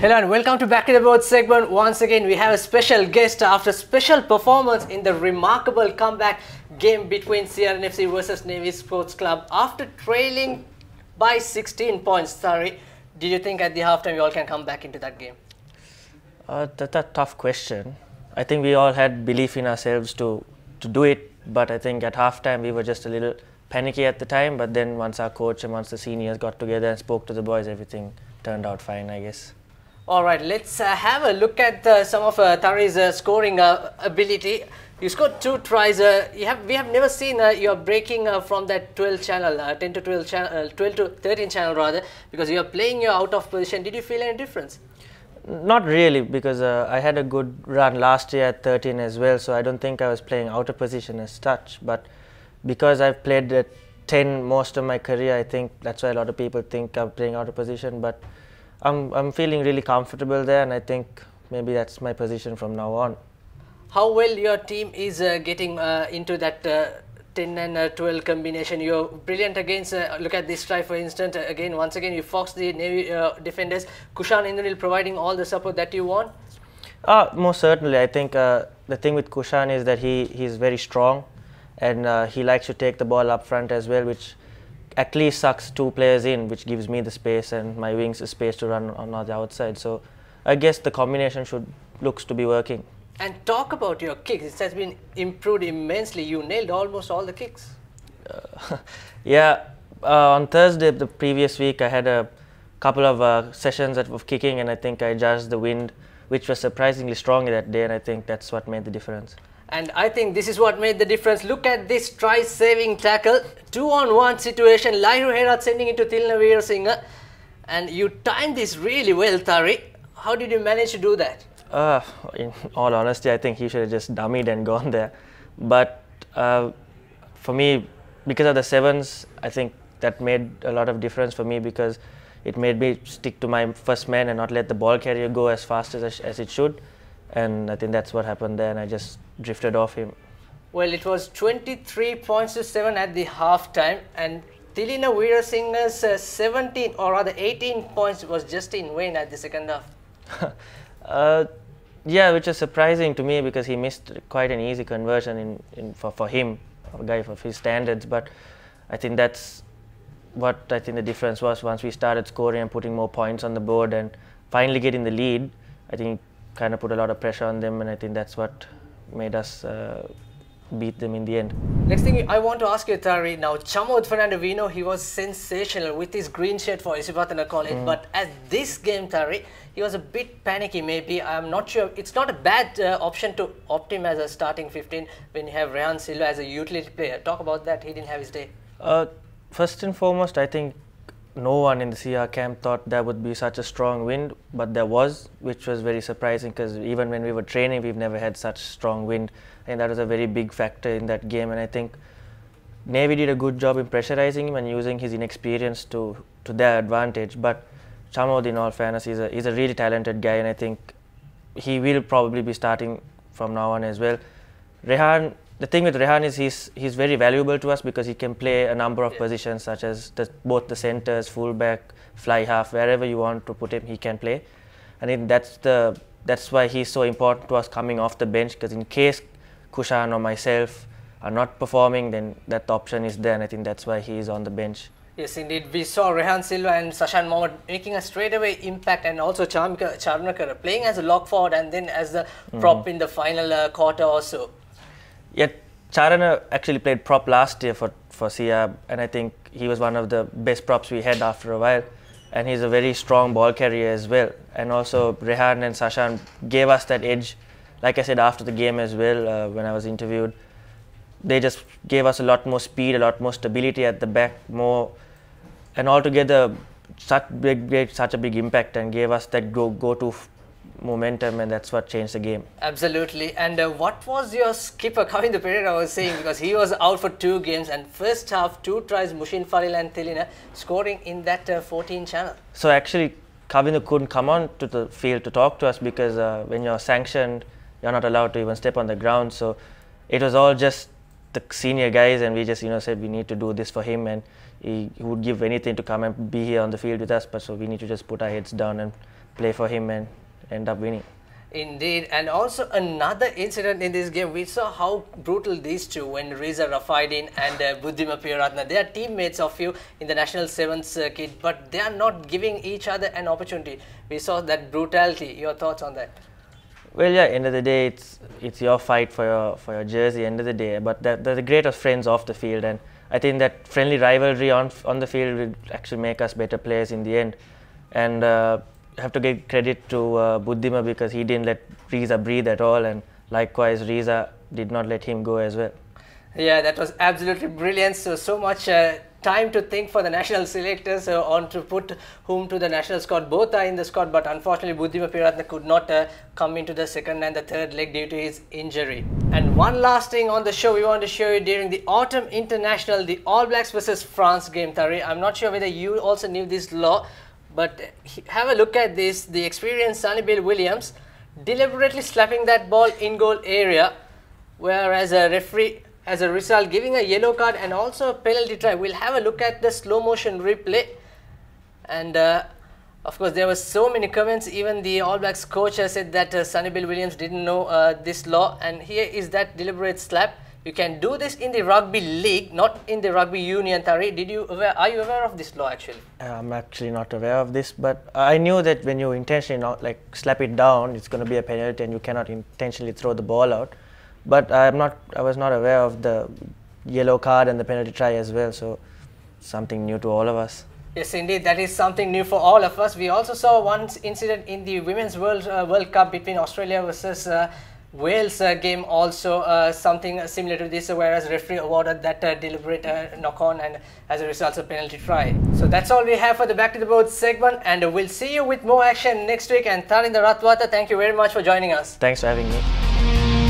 Hello and welcome to Back to the Board segment. Once again, we have a special guest after special performance in the remarkable comeback game between CRNFC versus Navy Sports Club after trailing by 16 points. Sorry, did you think at the halftime you all can come back into that game? That's a tough question. I think we all had belief in ourselves to do it, but I think at halftime we were just a little panicky at the time. But then once our coach and once the seniors got together and spoke to the boys, everything turned out fine, I guess. All right, let's have a look at some of Tari's scoring ability. You scored 2 tries. We have never seen you're breaking from that 12 channel, 10 to 12 channel, 12 to 13 channel rather, because you're playing your out of position. Did you feel any difference? Not really, because I had a good run last year at 13 as well, so I don't think I was playing out of position as such. But because I've played at 10 most of my career, I think that's why a lot of people think I'm playing out of position. But I'm feeling really comfortable there, and I think maybe that's my position from now on. How well your team is getting into that 10 and 12 combination? You're brilliant against, look at this try for instance, once again you foxed the Navy defenders. Kushan Indranil providing all the support that you want? Most certainly. I think the thing with Kushan is that he's very strong, and he likes to take the ball up front as well, which at least sucks 2 players in, which gives me the space and my wings the space to run on the outside. So I guess the combination looks to be working. And talk about your kicks. It has been improved immensely. You nailed almost all the kicks. Yeah, on Thursday, the previous week, I had a couple of sessions of kicking, and I think I judged the wind, which was surprisingly strong that day, and I think that's what made the difference. And I think this is what made the difference. Look at this try-saving tackle. 2-on-1 situation. Lairu Herat sending it to Tilna Veerasinghe. And you timed this really well, Tari. How did you manage to do that? In all honesty, I think he should have just dummied and gone there. But for me, because of the 7s, I think that made a lot of difference for me, because it made me stick to my first man and not let the ball carrier go as fast as it should. And I think that's what happened there, and I just drifted off him. Well, it was 23 points to 7 at the half time, and Tilina Veerasinghe's 17 or rather 18 points was just in vain at the second half. Yeah, which is surprising to me, because he missed quite an easy conversion for him, a guy of his standards. But I think that's what I think the difference was. Once we started scoring and putting more points on the board and finally getting the lead, I think kind of put a lot of pressure on them, and I think that's what made us beat them in the end. Next thing I want to ask you, Tari, now Chamod Fernando, we know he was sensational with his green shirt for Isivatana College, but at this game, Tari, he was a bit panicky maybe. I'm not sure. It's not a bad option to opt him as a starting 15 when you have Rehan Silva as a utility player. Talk about that. He didn't have his day. First and foremost, I think no one in the CR camp thought there would be such a strong wind, but there was, which was very surprising, because even when we were training, we've never had such strong wind, and that was a very big factor in that game. And I think Navy did a good job in pressurizing him and using his inexperience to their advantage. But Chamod, in all fairness, is a really talented guy, and I think he will probably be starting from now on as well. Rehan, the thing with Rehan is he's very valuable to us, because he can play a number of positions, such as both the centers, fullback, fly half, wherever you want to put him, he can play. And I think that's why he's so important to us coming off the bench, because in case Kushan or myself are not performing, then that option is there, and I think that's why he is on the bench. Yes, indeed. We saw Rehan Silva and Sashan Mohammed making a straightaway impact, and also Charnakar playing as a lock forward and then as the prop in the final quarter or so. Yeah, Charana actually played prop last year for CR, and I think he was one of the best props we had after a while, and he's a very strong ball carrier as well. And also Rehan and Sashan gave us that edge, like I said after the game as well, when I was interviewed. They just gave us a lot more speed, a lot more stability at the back, and altogether such a big impact, and gave us that go-to momentum, and that's what changed the game. Absolutely. And what was your skipper Kavinda Pereira was saying, because he was out for 2 games, and first half 2 tries Mushin Falil and Tilina scoring in that 14 channel. So actually Kavinda couldn't come on to the field to talk to us, because when you're sanctioned, you're not allowed to even step on the ground. So it was all just the senior guys, and we just said we need to do this for him, and he would give anything to come and be here on the field with us. But so we need to just put our heads down and play for him and end up winning. Indeed, and also another incident in this game, we saw how brutal these two, when Reza Rafaidin and Buddhima Piyaratna, they are teammates of you in the National Sevens circuit, but they are not giving each other an opportunity. We saw that brutality. Your thoughts on that? Well, yeah, end of the day, it's your fight for your jersey, end of the day, but they're the greatest friends off the field, and I think that friendly rivalry on the field will actually make us better players in the end. And have to give credit to Buddhima, because he didn't let Reza breathe at all, and likewise Reza did not let him go as well. Yeah, that was absolutely brilliant. So much time to think for the national selectors on to put whom to the national squad. Both are in the squad, but unfortunately Buddhima Piyaratna could not come into the second and the third leg due to his injury. And one last thing on the show we want to show you during the Autumn International, the All Blacks versus France game, Tari. I'm not sure whether you also knew this law, but have a look at this. The experienced Sonny Bill Williams deliberately slapping that ball in goal area, whereas a referee, as a result, giving a yellow card and also a penalty try. We'll have a look at the slow motion replay. And of course, there were so many comments. Even the All Blacks coach said that Sonny Bill Williams didn't know this law. And here is that deliberate slap. You can do this in the rugby league, not in the rugby union. Tari, are you aware of this law actually? I'm actually not aware of this, but I knew that when you intentionally slap it down, it's going to be a penalty and you cannot intentionally throw the ball out. But I was not aware of the yellow card and the penalty try as well. So something new to all of us. Yes, indeed, that is something new for all of us. We also saw one incident in the Women's World Cup between Australia versus Wales game, also something similar to this, whereas referee awarded that deliberate knock-on and as a result a penalty try. So that's all we have for the Back to the Board segment, and we'll see you with more action next week. And Tarinda Ratwatta, thank you very much for joining us. Thanks for having me.